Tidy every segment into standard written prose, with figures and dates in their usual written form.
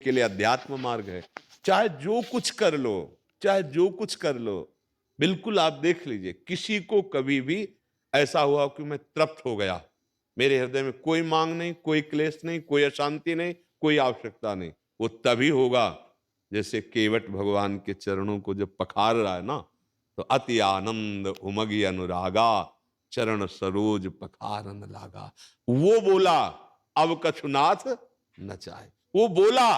के लिए अध्यात्म मार्ग है। चाहे जो कुछ कर लो, चाहे जो कुछ कर लो, बिल्कुल आप देख लीजिए, किसी को कभी भी ऐसा हुआ कि मैं तृप्त हो गया, मेरे हृदय में कोई मांग नहीं, कोई क्लेश नहीं, कोई अशांति नहीं, कोई आवश्यकता नहीं, वो तभी होगा जैसे केवट भगवान के चरणों को जब पखार रहा है ना, तो अति आनंद उमगी अनुरागा, चरण सरोज पखारन लागा। वो बोला अब कछुनाथ न चाहे, वो बोला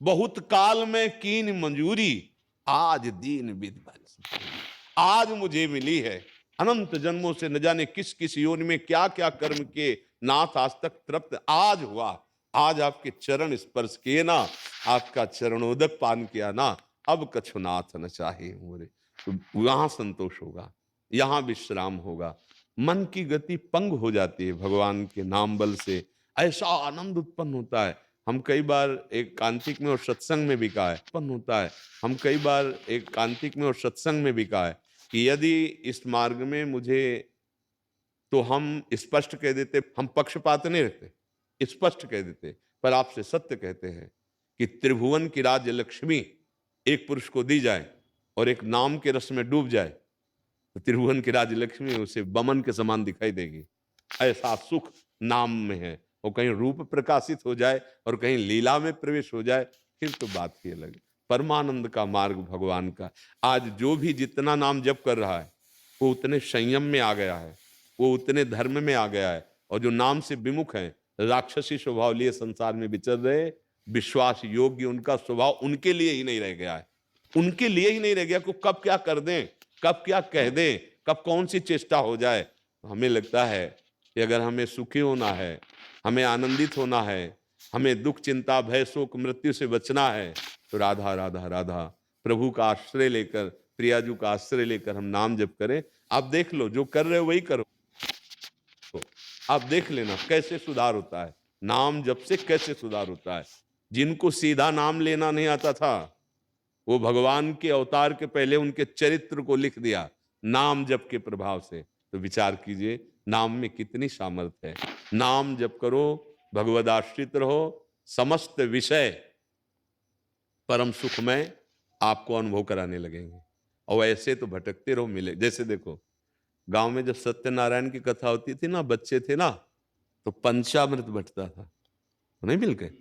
बहुत काल में कीन मंजूरी, आज दीन विद भल, आज मुझे मिली है। अनंत जन्मों से न जाने किस किस योनि में क्या क्या कर्म के नाथ आज तक तृप्त आज हुआ, आज आपके चरण स्पर्श किए ना, आपका चरणोदक पान किया ना, अब कछुनाथ न चाहे मोरे। तो वहां संतोष होगा, यहां विश्राम होगा, मन की गति पंग हो जाती है भगवान के नाम बल से, ऐसा आनंद उत्पन्न होता है। हम कई बार एक कांतिक में और सत्संग में भी कहा है, उत्पन्न होता है, हम कई बार एक कांतिक में और सत्संग में भी कहा है कि यदि इस मार्ग में मुझे, तो हम स्पष्ट कह देते, हम पक्षपात नहीं रखते, स्पष्ट कह देते, पर आपसे सत्य कहते हैं कि त्रिभुवन की राज्य लक्ष्मी एक पुरुष को दी जाए और एक नाम के रस में डूब जाए, तो त्रिभुवन की राज्य लक्ष्मी उसे बमन के समान दिखाई देगी। ऐसा सुख नाम में है। और कहीं रूप प्रकाशित हो जाए और कहीं लीला में प्रवेश हो जाए, फिर तो बात ही अलग है। परमानंद का मार्ग भगवान का, आज जो भी जितना नाम जप कर रहा है, वो उतने संयम में आ गया है, वो उतने धर्म में आ गया है। और जो नाम से विमुख है, राक्षसी स्वभाव लिए संसार में विचर रहे, विश्वास योग्य उनका स्वभाव उनके लिए ही नहीं रह गया है, उनके लिए ही नहीं रह गया। को कब क्या कर दें, कब क्या कह दें, कब कौन सी चेष्टा हो जाए। हमें लगता है कि अगर हमें सुखी होना है, हमें आनंदित होना है, हमें दुख चिंता भय शोक मृत्यु से बचना है, तो राधा राधा राधा प्रभु का आश्रय लेकर, प्रियाजू का आश्रय लेकर हम नाम जप करें। आप देख लो, जो कर रहे हो वही करो, आप देख लेना कैसे सुधार होता है, नाम जप से कैसे सुधार होता है। जिनको सीधा नाम लेना नहीं आता था, वो भगवान के अवतार के पहले उनके चरित्र को लिख दिया नाम जप के प्रभाव से। तो विचार कीजिए, नाम में कितनी सामर्थ्य है। नाम जप करो, भगवदाश्रित रहो, समस्त विषय परम सुखमय आपको अनुभव कराने लगेंगे। और ऐसे तो भटकते रहो, मिले। जैसे देखो, गांव में जब सत्यनारायण की कथा होती थी ना, बच्चे थे ना, तो पंचामृत बंटता था, नहीं मिल गए,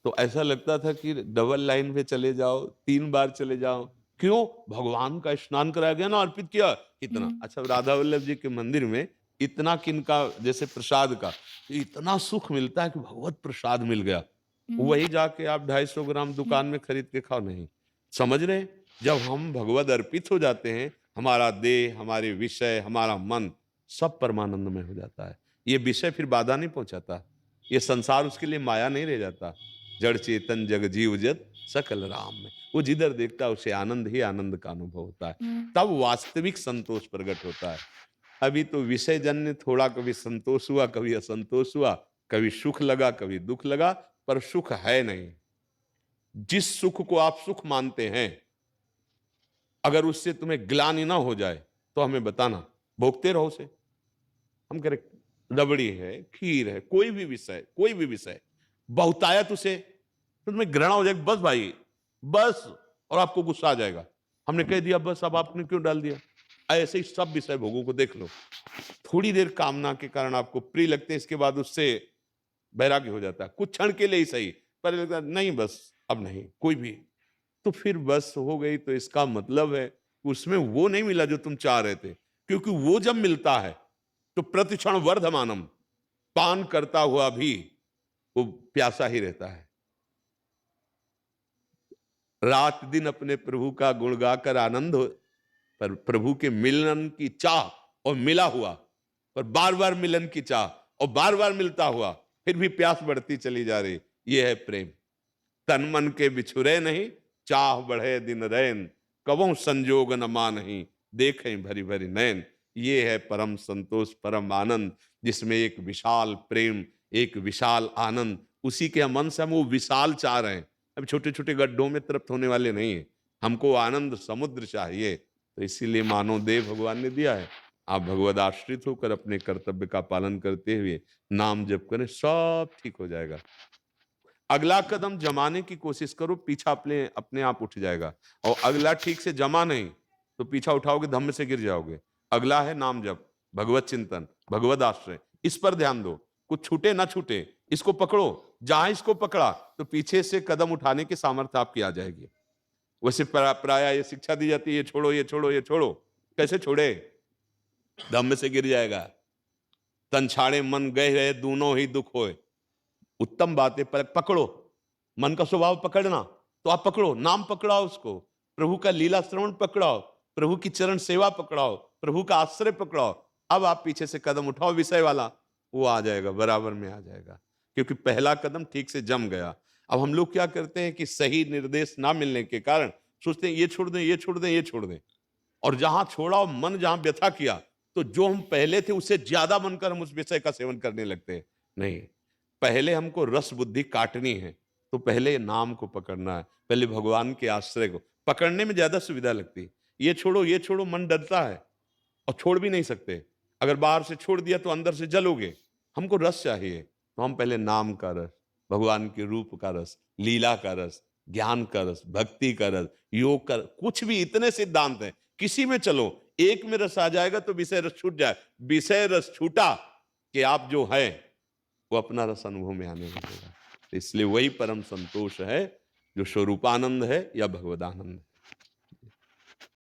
तो ऐसा लगता था कि डबल लाइन पे चले जाओ, 3 बार चले जाओ। क्यों? भगवान का स्नान कराया गया ना, अर्पित किया इतना। अच्छा, राधा वल्लभ जी के मंदिर में इतना किनका, जैसे प्रसाद का इतना सुख मिलता है कि भगवत प्रसाद मिल गया, वही जाके आप 250 ग्राम दुकान में खरीद के खाओ, नहीं। समझ रहे? जब हम भगवत अर्पित हो जाते हैं, हमारा देह, हमारे विषय, हमारा मन सब परमानंद में हो जाता है। ये विषय फिर बाधा नहीं पहुंचाता, ये संसार उसके लिए माया नहीं रह जाता। जड़ चेतन जग जीव जत सकल राम में, वो जिधर देखता है उसे आनंद ही आनंद का अनुभव होता है, तब वास्तविक संतोष प्रकट होता है। अभी तो विषय जन्य थोड़ा, कभी संतोष हुआ, कभी असंतोष हुआ, कभी सुख लगा, कभी दुख लगा, पर सुख है नहीं। जिस सुख को आप सुख मानते हैं, अगर उससे तुम्हें ग्लानि ना हो जाए तो हमें बताना, भोगते रहो उसे। हम कह रहे रबड़ी है, खीर है, कोई भी विषय, कोई भी विषय बहुतायत उसे, तो तुम्हें घृणा हो जाएगी, बस भाई बस, और आपको गुस्सा आ जाएगा, हमने कह दिया बस, अब आपने क्यों डाल दिया। ऐसे ही सब विषय भोगों को देख लो, थोड़ी देर कामना के कारण आपको प्रिय लगते हैं, इसके बाद उससे वैराग्य हो जाता है, कुछ क्षण के लिए ही सही, पर लगता है नहीं बस अब नहीं कोई भी, तो फिर बस हो गई। तो इसका मतलब है उसमें वो नहीं मिला जो तुम चाह रहे थे, क्योंकि वो जब मिलता है तो प्रतिक्षण वर्धमानम, पान करता हुआ भी वो प्यासा ही रहता है। रात दिन अपने प्रभु का गुण गाकर आनंद हो, पर प्रभु के मिलन की चाह और मिला हुआ, पर बार बार मिलन की चाह और बार बार मिलता हुआ, फिर भी प्यास बढ़ती चली जा रही, ये है प्रेम। तन मन के बिछुरे नहीं, चाह बढ़े दिन रैन, कबों संजोग न मानहि, देखें भरी भरी नैन। ये है परम संतोष, परम आनंद, जिसमें एक विशाल प्रेम, एक विशाल आनंद, उसी के मन से हम वो विशाल चाह रहे हैं। अब छोटे छोटे गड्ढों में तृप्त होने वाले नहीं है, हमको आनंद समुद्र चाहिए। तो इसीलिए मानव देह भगवान ने दिया है। आप भगवद आश्रित होकर अपने कर्तव्य का पालन करते हुए नाम जप करें, सब ठीक हो जाएगा। अगला कदम जमाने की कोशिश करो, पीछा अपने अपने आप उठ जाएगा। और अगला ठीक से जमा नहीं तो पीछा उठाओगे, धम्म से गिर जाओगे। अगला है नाम जप, भगवत चिंतन, भगवत आश्रय, इस पर ध्यान दो। कुछ छूटे ना छूटे, इसको पकड़ो। जहां इसको पकड़ा तो पीछे से कदम उठाने की सामर्थ्य आपकी आ जाएगी। वैसे प्राय ये शिक्षा दी जाती है, ये छोड़ो, ये छोड़ो, ये छोड़ो। कैसे छोड़े? धम्म से गिर जाएगा। तन छाड़े मन गए रहे, दोनों ही दुख होए। उत्तम बात है, पर पकड़ो। मन का स्वभाव पकड़ना, तो आप पकड़ो, नाम पकड़ाओ उसको, प्रभु का लीला श्रवण पकड़ाओ, प्रभु की चरण सेवा पकड़ाओ, प्रभु का आश्रय पकड़ाओ। अब आप पीछे से कदम उठाओ विषय वाला, वो आ जाएगा, बराबर में आ जाएगा, क्योंकि पहला कदम ठीक से जम गया। अब हम लोग क्या करते हैं कि सही निर्देश ना मिलने के कारण सोचते हैं ये छोड़ दें, ये छोड़ दें, ये छोड़ दें। और जहां छोड़ा, मन जहां व्यथा किया, तो जो हम पहले थे उससे ज्यादा बनकर हम उस विषय का सेवन करने लगते हैं। नहीं, पहले हमको रस बुद्धि काटनी है, तो पहले नाम को पकड़ना है, पहले भगवान के आश्रय को पकड़ने में ज्यादा सुविधा लगती है। ये छोड़ो, मन डरता है और छोड़ भी नहीं सकते। अगर बाहर से छोड़ दिया तो अंदर से जलोगे। हमको रस चाहिए, तो हम पहले नाम का रस, भगवान के रूप का रस, लीला का रस, ज्ञान का रस, भक्ति का रस, योग का, कुछ भी इतने सिद्धांत हैं, किसी में चलो, एक में रस आ जाएगा तो विषय रस छूट जाए। विषय रस छूटा कि आप जो है वो अपना रस अनुभव में आने लगेगा। इसलिए वही परम संतोष है जो स्वरूपानंद है या भगवदानंद है।